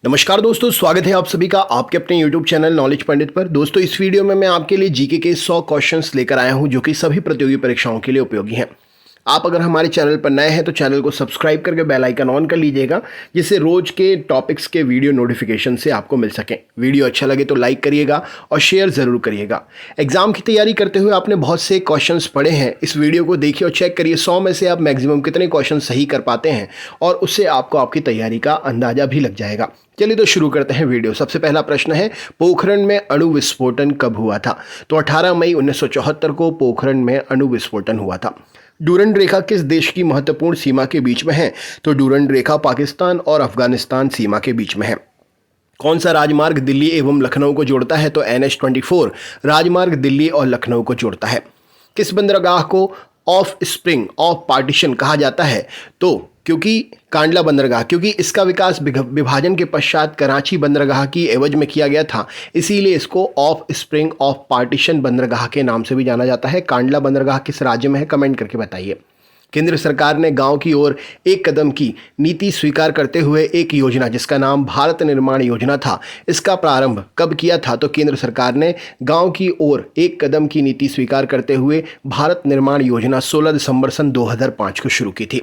नमस्कार दोस्तों, स्वागत है आप सभी का आपके अपने YouTube चैनल नॉलेज पंडित पर। दोस्तों, इस वीडियो में मैं आपके लिए जीके के 100 क्वेश्चंस लेकर आया हूं जो कि सभी प्रतियोगी परीक्षाओं के लिए उपयोगी हैं। आप अगर हमारे चैनल पर नए हैं तो चैनल को सब्सक्राइब करके बेल आइकन ऑन कर लीजिएगा, जिससे रोज के टॉपिक्स के वीडियो नोटिफिकेशन से आपको मिल सकें। वीडियो अच्छा लगे तो लाइक करिएगा और शेयर ज़रूर करिएगा। एग्जाम की तैयारी करते हुए आपने बहुत से क्वेश्चंस पढ़े हैं, इस वीडियो को देखिए और चेक करिए 100 में से आप मैक्सिमम कितने क्वेश्चन सही कर पाते हैं और उससे आपको आपकी तैयारी का अंदाजा भी लग जाएगा। चलिए तो शुरू करते हैं वीडियो। सबसे पहला प्रश्न है, पोखरण में अणु विस्फोटन कब हुआ था? तो 18 मई 1974 को पोखरण में अणु विस्फोटन हुआ था। डूरंड रेखा किस देश की महत्वपूर्ण सीमा के बीच में है? तो डूरंड रेखा पाकिस्तान और अफगानिस्तान सीमा के बीच में है। कौन सा राजमार्ग दिल्ली एवं लखनऊ को जोड़ता है? तो NH-24 राजमार्ग दिल्ली और लखनऊ को जोड़ता है। किस बंदरगाह को ऑफ स्प्रिंग ऑफ पार्टीशन कहा जाता है? तो कांडला बंदरगाह, क्योंकि इसका विकास विभाजन के पश्चात कराची बंदरगाह की एवज में किया गया था, इसीलिए इसको ऑफ स्प्रिंग ऑफ पार्टीशन बंदरगाह के नाम से भी जाना जाता है। कांडला बंदरगाह किस राज्य में है? कमेंट करके बताइए। केंद्र सरकार ने गांव की ओर एक कदम की नीति स्वीकार करते हुए एक योजना जिसका नाम भारत निर्माण योजना था, इसका प्रारंभ कब किया था? तो केंद्र सरकार ने गांव की ओर एक कदम की नीति स्वीकार करते हुए भारत निर्माण योजना 16 दिसंबर सन 2005 को शुरू की थी।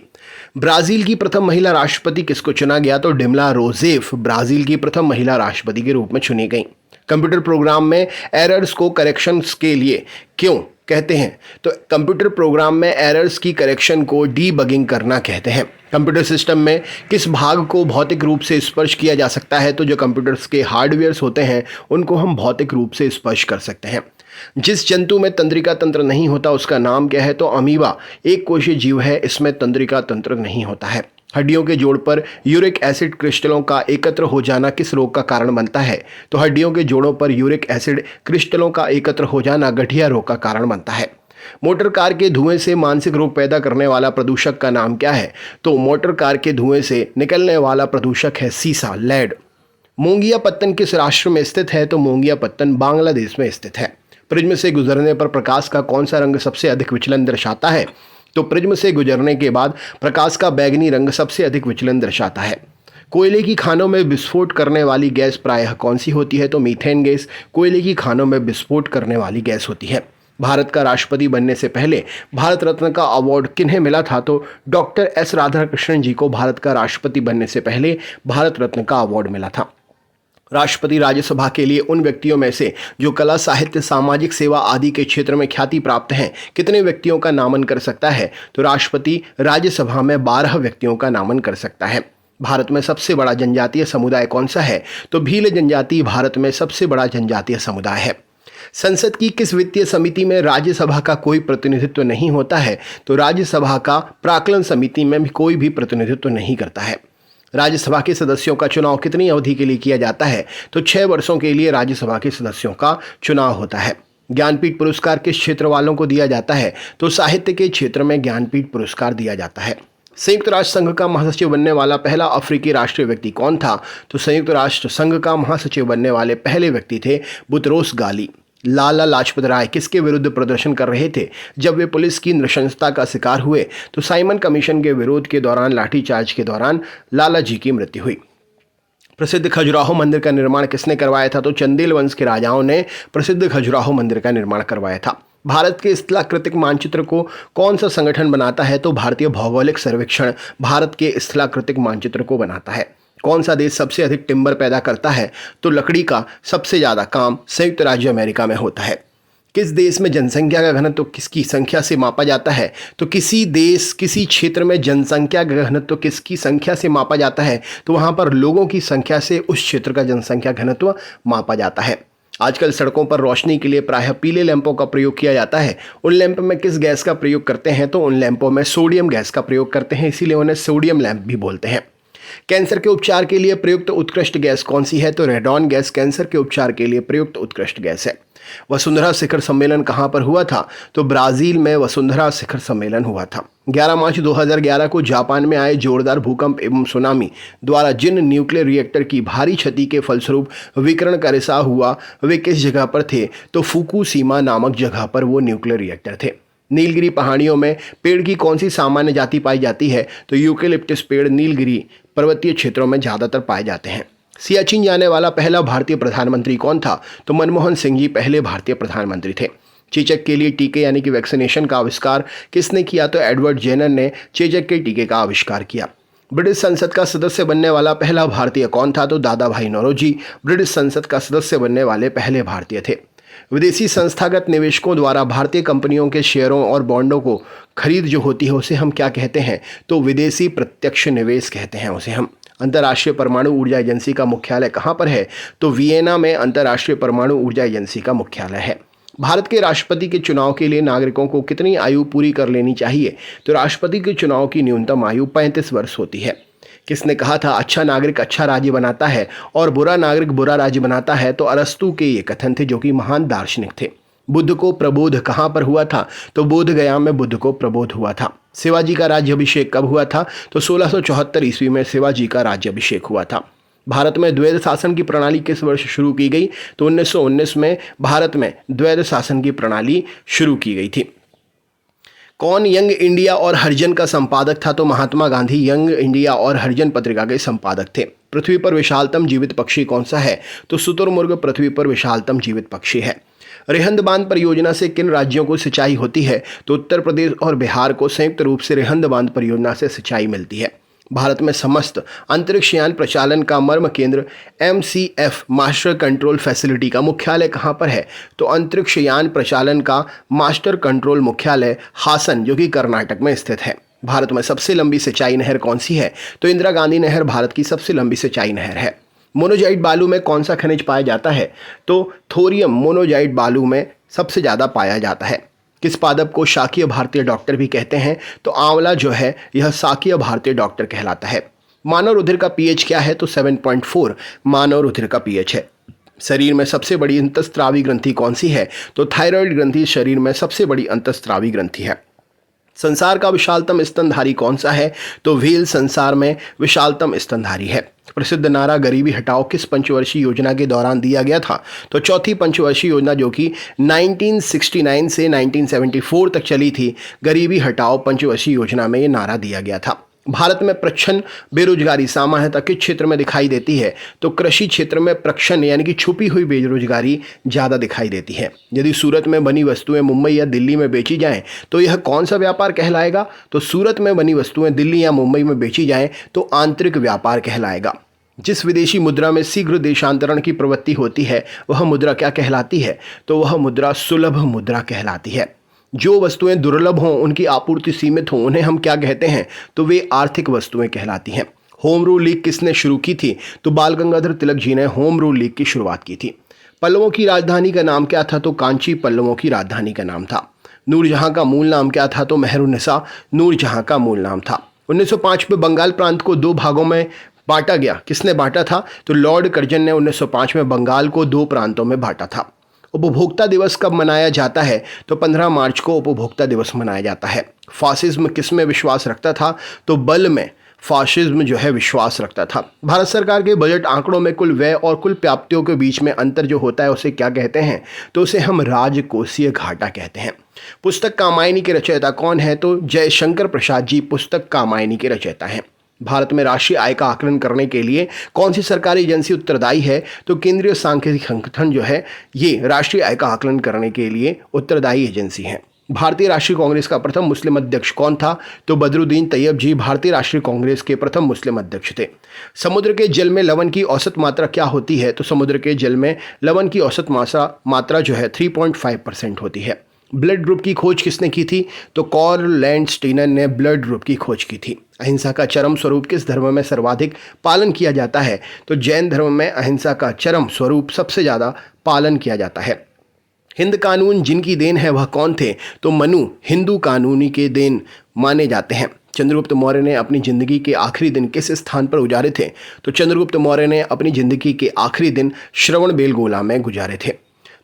ब्राजील की प्रथम महिला राष्ट्रपति किसको चुना गया? तो डिल्मा रोसेफ ब्राजील की प्रथम महिला राष्ट्रपति के रूप में चुनी गई। कंप्यूटर प्रोग्राम में एरर्स को करेक्शंस के लिए क्यों कहते हैं? तो कंप्यूटर प्रोग्राम में एरर्स की करेक्शन को डीबगिंग करना कहते हैं। कंप्यूटर सिस्टम में किस भाग को भौतिक रूप से स्पर्श किया जा सकता है? तो जो कंप्यूटर्स के हार्डवेयर्स होते हैं उनको हम भौतिक रूप से स्पर्श कर सकते हैं। जिस जंतु में तंत्रिका तंत्र नहीं होता उसका नाम क्या है? तो अमीबा एक कोशीय जीव है, इसमें तंत्रिका तंत्र नहीं होता है। हड्डियों के जोड़ पर यूरिक एसिड क्रिस्टलों का एकत्र हो जाना किस रोग का कारण बनता है? तो हड्डियों के जोड़ों पर यूरिक एसिड क्रिस्टलों का एकत्र हो जाना गठिया रोग का कारण बनता है। मोटर कार के धुएं से मानसिक रोग पैदा करने वाला प्रदूषक का नाम क्या है? तो मोटर कार के धुएं से निकलने वाला प्रदूषक है सीसा, लेड। मोंगिया पत्तन किस राष्ट्र में स्थित है? तो मोंगिया पत्तन बांग्लादेश में स्थित है। प्रिज्म से गुजरने पर प्रकाश का कौन सा रंग सबसे अधिक विचलन दर्शाता है? तो प्रिज्म से गुजरने के बाद प्रकाश का बैंगनी रंग सबसे अधिक विचलन दर्शाता है। कोयले की खानों में विस्फोट करने वाली गैस प्रायः कौन सी होती है? तो मीथेन गैस कोयले की खानों में विस्फोट करने वाली गैस होती है। भारत का राष्ट्रपति बनने से पहले भारत रत्न का अवार्ड किन्हें मिला था? तो डॉक्टर S राधाकृष्णन जी को भारत का राष्ट्रपति बनने से पहले भारत रत्न का अवार्ड मिला था। राष्ट्रपति राज्यसभा के लिए उन व्यक्तियों में से जो कला, साहित्य, सामाजिक सेवा आदि के क्षेत्र में ख्याति प्राप्त हैं, कितने व्यक्तियों का नामन कर सकता है? तो राष्ट्रपति राज्यसभा में 12 व्यक्तियों का नामन कर सकता है। भारत में सबसे बड़ा जनजातीय समुदाय कौन सा है? तो भील जनजाति भारत में सबसे बड़ा जनजातीय समुदाय है। संसद की किस वित्तीय समिति में राज्यसभा का कोई प्रतिनिधित्व नहीं होता है? तो राज्यसभा का प्राक्कलन समिति में भी कोई भी प्रतिनिधित्व नहीं करता है। राज्यसभा के सदस्यों का चुनाव कितनी अवधि के लिए किया जाता है? तो 6 वर्षों के लिए राज्यसभा के सदस्यों का चुनाव होता है। ज्ञानपीठ पुरस्कार किस क्षेत्र वालों को दिया जाता है? तो साहित्य के क्षेत्र में ज्ञानपीठ पुरस्कार दिया जाता है। संयुक्त राष्ट्र संघ का महासचिव बनने वाला पहला अफ्रीकी राष्ट्रीय व्यक्ति कौन था? तो संयुक्त राष्ट्र संघ का महासचिव बनने वाले पहले व्यक्ति थे बुतरोस गाली। लाला लाजपत राय किसके विरुद्ध प्रदर्शन कर रहे थे जब वे पुलिस की नृशंसता का शिकार हुए? तो साइमन कमीशन के विरोध के दौरान लाठीचार्ज के दौरान लाला जी की मृत्यु हुई। प्रसिद्ध खजुराहो मंदिर का निर्माण किसने करवाया था? तो चंदेल वंश के राजाओं ने प्रसिद्ध खजुराहो मंदिर का निर्माण करवाया था। भारत के स्थलाकृतिक मानचित्र को कौन सा संगठन बनाता है? तो भारतीय भौगोलिक सर्वेक्षण भारत के स्थलाकृतिक मानचित्र को बनाता है। कौन सा देश सबसे अधिक टिम्बर पैदा करता है? तो लकड़ी का सबसे ज़्यादा काम संयुक्त राज्य अमेरिका में होता है। किस देश में जनसंख्या का घनत्व किसकी संख्या से मापा जाता है? तो किसी देश, किसी क्षेत्र में जनसंख्या का घनत्व किसकी संख्या से मापा जाता है? तो वहाँ पर लोगों की संख्या से उस क्षेत्र का जनसंख्या घनत्व मापा जाता है। आजकल सड़कों पर रोशनी के लिए प्रायः पीले लैंपों का प्रयोग किया जाता है। उन लैंप में किस गैस का प्रयोग करते हैं? तो उन लैंपों में सोडियम गैस का प्रयोग करते हैं, इसीलिए उन्हें सोडियम लैंप भी बोलते हैं। कैंसर के उपचार के लिए प्रयुक्त उत्कृष्ट गैस कौन सी है? तो रेडॉन गैस कैंसर के उपचार के लिए प्रयुक्त उत्कृष्ट गैस है। वसुंधरा शिखर सम्मेलन कहां पर हुआ था? तो ब्राजील में वसुंधरा शिखर सम्मेलन हुआ था। 11 मार्च 2011 को जापान में आए जोरदार भूकंप एवं सुनामी द्वारा जिन न्यूक्लियर रिएक्टर की भारी क्षति के फलस्वरूप विकिरण का रिसाव हुआ, वे किस जगह पर थे? तो फुकुशिमा नामक जगह पर वो न्यूक्लियर रिएक्टर थे। नीलगिरी पहाड़ियों में पेड़ की कौन सी सामान्य जाति पाई जाती है? तो यूकेलिप्टस पेड़ नीलगिरी पर्वतीय क्षेत्रों में ज़्यादातर पाए जाते हैं। सियाचिन जाने वाला पहला भारतीय प्रधानमंत्री कौन था? तो मनमोहन सिंह जी पहले भारतीय प्रधानमंत्री थे। चेचक के लिए टीके यानी कि वैक्सीनेशन का आविष्कार किसने किया? तो एडवर्ड जेनर ने चेचक के टीके का आविष्कार किया। ब्रिटिश संसद का सदस्य बनने वाला पहला भारतीय कौन था? तो दादा भाई नौरोजी ब्रिटिश संसद का सदस्य बनने वाले पहले भारतीय थे। विदेशी संस्थागत निवेशकों द्वारा भारतीय कंपनियों के शेयरों और बॉन्डों को खरीद जो होती है उसे हम क्या कहते हैं? तो विदेशी प्रत्यक्ष निवेश कहते हैं उसे हम। अंतर्राष्ट्रीय परमाणु ऊर्जा एजेंसी का मुख्यालय कहाँ पर है? तो वियना में अंतर्राष्ट्रीय परमाणु ऊर्जा एजेंसी का मुख्यालय है। भारत के राष्ट्रपति के चुनाव के लिए नागरिकों को कितनी आयु पूरी कर लेनी चाहिए? तो राष्ट्रपति के चुनाव की न्यूनतम आयु 35 वर्ष होती है। किसने कहा था अच्छा नागरिक अच्छा राज्य बनाता है और बुरा नागरिक बुरा राज्य बनाता है? तो अरस्तु के ये कथन थे जो कि महान दार्शनिक थे। बुद्ध को प्रबोध कहाँ पर हुआ था? तो बोध गया में बुद्ध को प्रबोध हुआ था। शिवाजी का राज्याभिषेक कब हुआ था? तो 1674 ईस्वी में शिवाजी का राज्याभिषेक हुआ था। भारत में द्वैध शासन की प्रणाली किस वर्ष शुरू की गई? तो 1919 में भारत में द्वैध शासन की प्रणाली शुरू की गई थी। कौन यंग इंडिया और हरिजन का संपादक था? तो महात्मा गांधी यंग इंडिया और हरिजन पत्रिका के संपादक थे। पृथ्वी पर विशालतम जीवित पक्षी कौन सा है? तो शुतुरमुर्ग पृथ्वी पर विशालतम जीवित पक्षी है। रिहंद बांध परियोजना से किन राज्यों को सिंचाई होती है? तो उत्तर प्रदेश और बिहार को संयुक्त रूप से रिहंद बांध परियोजना से सिंचाई मिलती है। भारत में समस्त अंतरिक्ष यान प्रचालन का मर्म केंद्र MCF मास्टर कंट्रोल फैसिलिटी का मुख्यालय कहाँ पर है? तो अंतरिक्ष यान प्रचालन का मास्टर कंट्रोल मुख्यालय हासन जो कि कर्नाटक में स्थित है। भारत में सबसे लंबी सिंचाई नहर कौन सी है? तो इंदिरा गांधी नहर भारत की सबसे लंबी सिंचाई नहर है। मोनोजाइट बालू में कौन सा खनिज पाया जाता है? तो थोरियम मोनोजाइट बालू में सबसे ज़्यादा पाया जाता है। किस पादप को शाकीय भारतीय डॉक्टर भी कहते हैं? तो आंवला जो है यह शाकीय भारतीय डॉक्टर कहलाता है। मानव रुधिर का पीएच क्या है? तो 7.4 मानव रुधिर का पीएच है। शरीर में सबसे बड़ी अंतःस्रावी ग्रंथि कौन सी है? तो थायराइड ग्रंथि शरीर में सबसे बड़ी अंतःस्रावी ग्रंथि है। संसार का विशालतम स्तनधारी कौन सा है? तो व्हेल संसार में विशालतम स्तनधारी है। प्रसिद्ध नारा गरीबी हटाओ किस पंचवर्षीय योजना के दौरान दिया गया था? तो चौथी पंचवर्षीय योजना जो कि 1969 से 1974 तक चली थी, गरीबी हटाओ पंचवर्षीय योजना में ये नारा दिया गया था। भारत में प्रच्छन्न बेरोजगारी सामान्यतः किस क्षेत्र में दिखाई देती है? तो कृषि क्षेत्र में प्रच्छन्न यानी कि छुपी हुई बेरोजगारी ज़्यादा दिखाई देती है। यदि सूरत में बनी वस्तुएं मुंबई या दिल्ली में बेची जाएं तो यह कौन सा व्यापार कहलाएगा? तो सूरत में बनी वस्तुएं दिल्ली या मुंबई में बेची जाएं तो आंतरिक व्यापार कहलाएगा। जिस विदेशी मुद्रा में शीघ्र देशांतरण की प्रवृत्ति होती है वह मुद्रा क्या कहलाती है? तो वह मुद्रा सुलभ मुद्रा कहलाती है। जो वस्तुएं दुर्लभ हों उनकी आपूर्ति सीमित हो उन्हें हम क्या कहते हैं? तो वे आर्थिक वस्तुएं कहलाती हैं। होम रूल लीग किसने शुरू की थी? तो बाल गंगाधर तिलक जी ने होम रूल लीग की शुरुआत की थी। पल्लवों की राजधानी का नाम क्या था? तो कांची पल्लवों की राजधानी का नाम था। नूरजहां का मूल नाम क्या था? तो मेहरुन्निसा नूरजहां का मूल नाम था। 1905 में बंगाल प्रांत को दो भागों में बांटा गया। किसने बांटा था? तो लॉर्ड कर्जन ने 1905 में बंगाल को दो प्रांतों में बांटा था। उपभोक्ता दिवस कब मनाया जाता है? तो 15 मार्च को उपभोक्ता दिवस मनाया जाता है। फासिज्म किस में विश्वास रखता था? तो बल में फासिज्म जो है विश्वास रखता था। भारत सरकार के बजट आंकड़ों में कुल व्यय और कुल प्राप्तियों के बीच में अंतर जो होता है उसे क्या कहते हैं? तो उसे हम राजकोषीय घाटा कहते हैं। पुस्तक कामायनी के रचयिता कौन है? तो जयशंकर प्रसाद जी पुस्तक कामायनी के रचयिता हैं। भारत में राष्ट्रीय आय का आकलन करने के लिए कौन सी सरकारी एजेंसी उत्तरदायी है? तो केंद्रीय सांख्यिकी संगठन जो है ये राष्ट्रीय आय का आकलन करने के लिए उत्तरदायी एजेंसी है। भारतीय राष्ट्रीय कांग्रेस का प्रथम मुस्लिम अध्यक्ष कौन था? तो बदरुद्दीन तैयब जी भारतीय राष्ट्रीय कांग्रेस के प्रथम मुस्लिम अध्यक्ष थे। समुद्र के जल में लवण की औसत मात्रा क्या होती है? तो समुद्र के जल में लवण की औसत मात्रा जो है 3.5% होती है। ब्लड ग्रुप की खोज किसने की थी? तो कार्ल लैंडस्टीनर ने ब्लड ग्रुप की खोज की थी। अहिंसा का चरम स्वरूप किस धर्म में सर्वाधिक पालन किया जाता है? तो जैन धर्म में अहिंसा का चरम स्वरूप सबसे ज़्यादा पालन किया जाता है। हिंद कानून जिनकी देन है वह कौन थे? तो मनु हिंदू कानूनी के देन माने जाते हैं। चंद्रगुप्त मौर्य ने अपनी जिंदगी के आखिरी दिन किस स्थान पर गुजारे थे? तो चंद्रगुप्त मौर्य ने अपनी जिंदगी के आखिरी दिन श्रवणबेलगोला में गुजारे थे।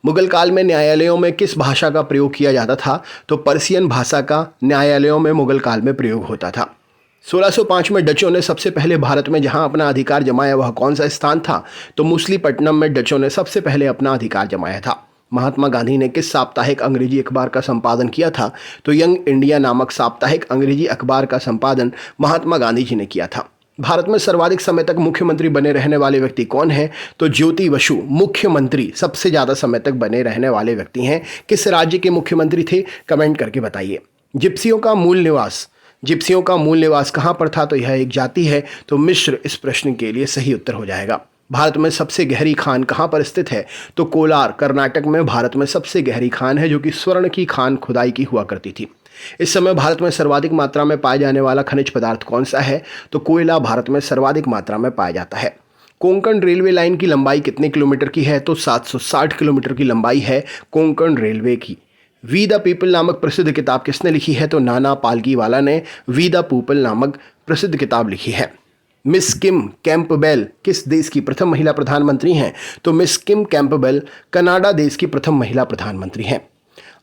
मुगल काल में न्यायालयों में किस भाषा का प्रयोग किया जाता था? तो पर्शियन भाषा का न्यायालयों में मुगल काल में प्रयोग होता था। 1605 में डचों ने सबसे पहले भारत में जहां अपना अधिकार जमाया वह कौन सा स्थान था? तो मुसलीपट्टनम में डचों ने सबसे पहले अपना अधिकार जमाया था। महात्मा गांधी ने किस साप्ताहिक अंग्रेजी अखबार का संपादन किया था? तो यंग इंडिया नामक साप्ताहिक अंग्रेजी अखबार का संपादन महात्मा गांधी जी ने किया था। भारत में सर्वाधिक समय तक मुख्यमंत्री बने रहने वाले व्यक्ति कौन है? तो ज्योति बसु मुख्यमंत्री सबसे ज़्यादा समय तक बने रहने वाले व्यक्ति हैं। किस राज्य के मुख्यमंत्री थे? कमेंट करके बताइए। जिप्सियों का मूल निवास कहाँ पर था? तो यह एक जाति है, तो मिस्र इस प्रश्न के लिए सही उत्तर हो जाएगा। भारत में सबसे गहरी खान कहाँ पर स्थित है? तो कोलार कर्नाटक में भारत में सबसे गहरी खान है, जो कि स्वर्ण की खान खुदाई की हुआ करती थी। इस समय भारत में सर्वाधिक मात्रा में पाए जाने वाला खनिज पदार्थ कौन सा है? तो कोयला भारत में सर्वाधिक मात्रा में पाया जाता है। कोंकण रेलवे लाइन की लंबाई कितने किलोमीटर की है? तो 760 किलोमीटर की लंबाई है कोंकण रेलवे की। वी द पीपल नामक प्रसिद्ध किताब किसने लिखी है? तो नाना पालकीवाला ने वी द पीपल नामक प्रसिद्ध किताब लिखी है। मिस किम कैंपबेल किस देश की प्रथम महिला प्रधानमंत्री हैं? तो मिस किम कैंपबेल कनाडा देश की प्रथम महिला प्रधानमंत्री हैं।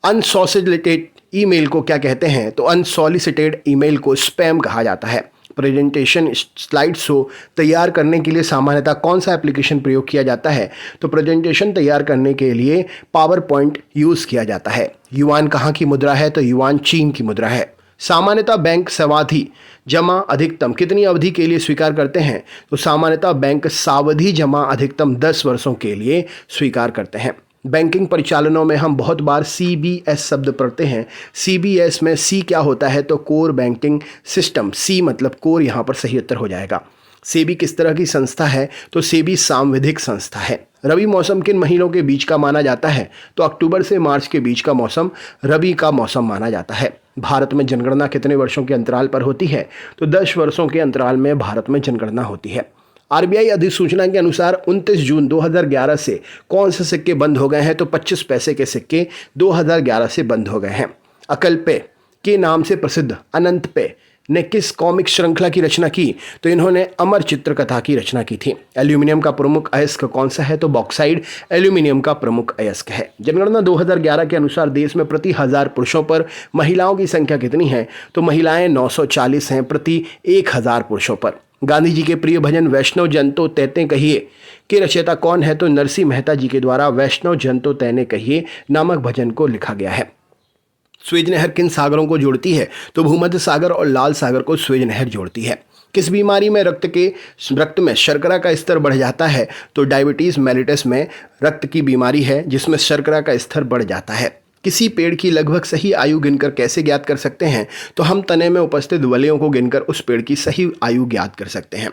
अनसॉलिसिटेड ईमेल को क्या कहते हैं? तो अनसॉलिसिटेड ईमेल को स्पैम कहा जाता है। प्रेजेंटेशन स्लाइड शो तैयार करने के लिए सामान्यतः कौन सा एप्लीकेशन प्रयोग किया जाता है? तो प्रेजेंटेशन तैयार करने के लिए पावर पॉइंट यूज़ किया जाता है। युआन कहाँ की मुद्रा है? तो युआन चीन की मुद्रा है। सामान्यतः बैंक सावधि जमा अधिकतम कितनी अवधि के लिए स्वीकार करते हैं? तो सामान्यतः बैंक सावधि जमा अधिकतम 10 वर्षों के लिए स्वीकार करते हैं। बैंकिंग परिचालनों में हम बहुत बार CBS शब्द पढ़ते हैं। CBS में C क्या होता है? तो कोर बैंकिंग सिस्टम। C मतलब कोर, यहाँ पर सही उत्तर हो जाएगा। सेबी किस तरह की संस्था है? तो सेबी सांविधिक संस्था है। रबी मौसम किन महीनों के बीच का माना जाता है? तो अक्टूबर से मार्च के बीच का मौसम रबी का मौसम माना जाता है। भारत में जनगणना कितने वर्षों के अंतराल पर होती है? तो 10 वर्षों के अंतराल में भारत में जनगणना होती है। RBI अधिसूचना के अनुसार 29 जून 2011 से कौन से सिक्के बंद हो गए हैं? तो 25 पैसे के सिक्के 2011 से बंद हो गए हैं। अकल पे के नाम से प्रसिद्ध अनंत पे ने किस कॉमिक श्रृंखला की रचना की? तो इन्होंने अमर चित्रकथा की रचना की थी। एल्यूमिनियम का प्रमुख अयस्क कौन सा है? तो बॉक्साइड एल्यूमिनियम का प्रमुख अयस्क है। जनगणना 2011 के अनुसार देश में प्रति 1000 पुरुषों पर महिलाओं की संख्या कितनी है? तो महिलाएं 940 हैं प्रति 1000 पुरुषों पर। गांधी जी के प्रिय भजन वैष्णव जन तो तैते कहिए के रचयिता कौन है? तो नरसिंह मेहता जी के द्वारा वैष्णव जन तो तैने कहिए नामक भजन को लिखा गया है। स्वेज नहर किन सागरों को जोड़ती है? तो भूमध्य सागर और लाल सागर को स्वेज नहर जोड़ती है। किस बीमारी में रक्त में शर्करा का स्तर बढ़ जाता है? तो डायबिटीज मेलिटस में रक्त की बीमारी है जिसमें शर्करा का स्तर बढ़ जाता है। किसी पेड़ की लगभग सही आयु गिनकर कैसे ज्ञात कर सकते हैं? तो हम तने में उपस्थित वलयों को गिनकर उस पेड़ की सही आयु ज्ञात कर सकते हैं।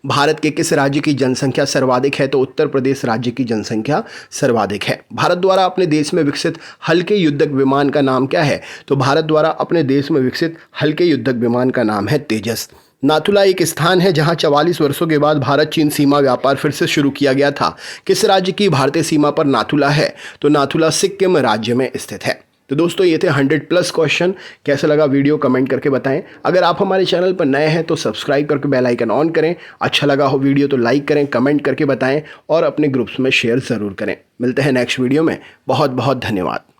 भारत के किस राज्य की जनसंख्या सर्वाधिक है? तो उत्तर प्रदेश राज्य की जनसंख्या सर्वाधिक है। भारत द्वारा अपने देश में विकसित हल्के युद्धक विमान का नाम क्या है? तो भारत द्वारा अपने देश में विकसित हल्के युद्धक विमान का नाम है तेजस। नाथुला एक स्थान है जहां 44 वर्षों के बाद भारत चीन सीमा व्यापार फिर से शुरू किया गया था। किस राज्य की भारतीय सीमा पर नाथुला है? तो नाथुला सिक्किम राज्य में स्थित है। तो दोस्तों ये थे 100+ क्वेश्चन। कैसा लगा वीडियो कमेंट करके बताएं। अगर आप हमारे चैनल पर नए हैं तो सब्सक्राइब करके बेल आइकन ऑन करें। अच्छा लगा हो वीडियो तो लाइक करें, कमेंट करके बताएं और अपने ग्रुप्स में शेयर ज़रूर करें। मिलते हैं नेक्स्ट वीडियो में। बहुत बहुत धन्यवाद।